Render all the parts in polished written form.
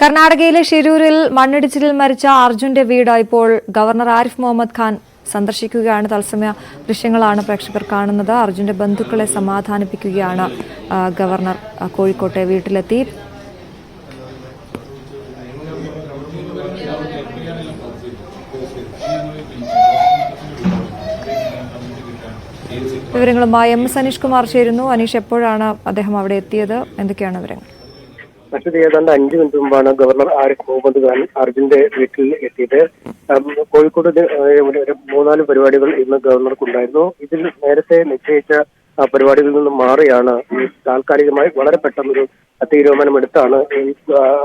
കർണാടകയിലെ ഷിരൂരിൽ മണ്ണിടിച്ചിലിൽ മരിച്ച അർജുന്റെ വീട് ഇപ്പോൾ ഗവർണർ ആരിഫ് മുഹമ്മദ് ഖാൻ സന്ദർശിക്കുകയാണ്. തത്സമയ ദൃശ്യങ്ങളാണ് പ്രേക്ഷകർ കാണുന്നത്. അർജുന്റെ ബന്ധുക്കളെ സമാധാനിപ്പിക്കുകയാണ് ഗവർണർ. കോഴിക്കോട്ടെ വീട്ടിലെത്തി വിവരങ്ങളുമായി എം എസ് അനീഷ് കുമാർ ചേരുന്നു. അനീഷ്, എപ്പോഴാണ് അദ്ദേഹം അവിടെ എത്തിയത്? എന്തൊക്കെയാണ് വിവരങ്ങൾ? മറ്റത് ഏതാണ്ട് 5 മിനിറ്റ് മുമ്പാണ് ഗവർണർ ആരിഫ് മുഹമ്മദ് ഖാൻ അർജുന്റെ വീട്ടിൽ എത്തിയത്. കോഴിക്കോട് 3-4 പരിപാടികൾ ഇന്ന് ഗവർണർക്കുണ്ടായിരുന്നു. ഇതിൽ നേരത്തെ നിശ്ചയിച്ച പരിപാടികളിൽ നിന്നും മാറിയാണ് ഈ താൽക്കാലികമായി വളരെ പെട്ടെന്നൊരു തീരുമാനമെടുത്താണ് ഈ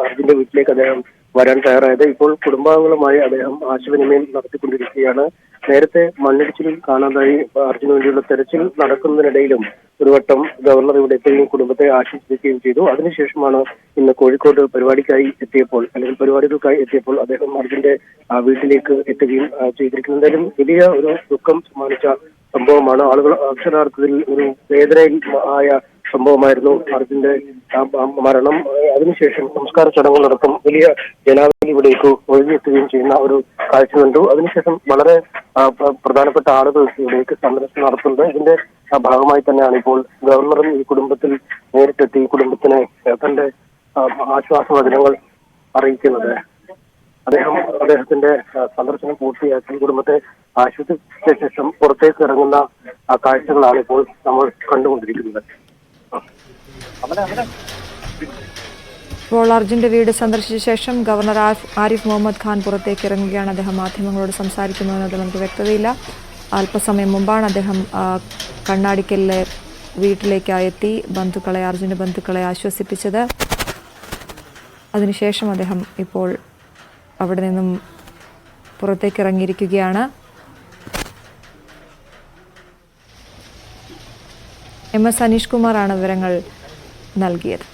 അർജുന്റെ വീട്ടിലേക്ക് അദ്ദേഹം വരാൻ തയ്യാറായത്. ഇപ്പോൾ കുടുംബാംഗങ്ങളുമായി അദ്ദേഹം ആശയവിനിമയം നടത്തിക്കൊണ്ടിരിക്കുകയാണ്. നേരത്തെ മണ്ണിടിച്ചിലിൽ കാണാതായി അർജുന് വേണ്ടിയുള്ള തെരച്ചിൽ നടക്കുന്നതിനിടയിലും ഒരു വട്ടം ഗവർണർ ഇവിടെ എത്തുകയും കുടുംബത്തെ ആശ്വസിപ്പിക്കുകയും ചെയ്തു. അതിനുശേഷമാണ് ഇന്ന് കോഴിക്കോട് പരിപാടിക്കായി എത്തിയപ്പോൾ അല്ലെങ്കിൽ പരിപാടികൾക്കായി എത്തിയപ്പോൾ അദ്ദേഹം അർജുന്റെ വീട്ടിലേക്ക് എത്തുകയും ചെയ്തിരിക്കുന്നത്. എന്തായാലും വലിയ ഒരു ദുഃഖം സമ്മാനിച്ച സംഭവമാണ്. ആളുകൾ അക്ഷരാർത്ഥത്തിൽ ഒരു വേദനയിൽ ആയ സംഭവമായിരുന്നു അർജുന്റെ മരണം. അതിനുശേഷം സംസ്കാര ചടങ്ങുകളടക്കം വലിയ ജനാവലി ഇവിടേക്ക് ഒഴുകിയെത്തുകയും ചെയ്യുന്ന ഒരു കാഴ്ച കണ്ടു. അതിനുശേഷം വളരെ പ്രധാനപ്പെട്ട ആളുകൾ ഇവിടേക്ക് സന്ദർശനം നടത്തുന്നത്. ഇതിന്റെ ഭാഗമായി തന്നെയാണ് ഇപ്പോൾ ഗവർണറും ഈ കുടുംബത്തിൽ നേരിട്ടെത്തി കുടുംബത്തിന് തന്റെ ആശ്വാസവചനങ്ങൾ അറിയിക്കുന്നത്. അദ്ദേഹത്തിന്റെ സന്ദർശനം പൂർത്തിയാക്കി കുടുംബത്തെ ആശ്വസിപ്പിച്ച ശേഷം പുറത്തേക്ക് ഇറങ്ങുന്ന കാഴ്ചകളാണ് ഇപ്പോൾ നമ്മൾ കണ്ടുകൊണ്ടിരിക്കുന്നത്. ഇപ്പോൾ അർജുന്റെ വീട് സന്ദർശിച്ച ശേഷം ഗവർണർ ആരിഫ് മുഹമ്മദ് ഖാൻ പുറത്തേക്ക് ഇറങ്ങുകയാണ്. അദ്ദേഹം മാധ്യമങ്ങളോട് സംസാരിക്കുമെന്നത് നമുക്ക് വ്യക്തതയില്ല. അല്പസമയം മുമ്പാണ് അദ്ദേഹം കണ്ണാടിക്കലിലെ വീട്ടിലേക്കായി എത്തി അർജുന്റെ ബന്ധുക്കളെ ആശ്വസിപ്പിച്ചത്. അതിനുശേഷം അദ്ദേഹം ഇപ്പോൾ അവിടെ നിന്നും പുറത്തേക്ക് ഇറങ്ങിയിരിക്കുകയാണ്. എം എസ് അനീഷ് കുമാറാണ് വിവരങ്ങൾ നൽകിയത്.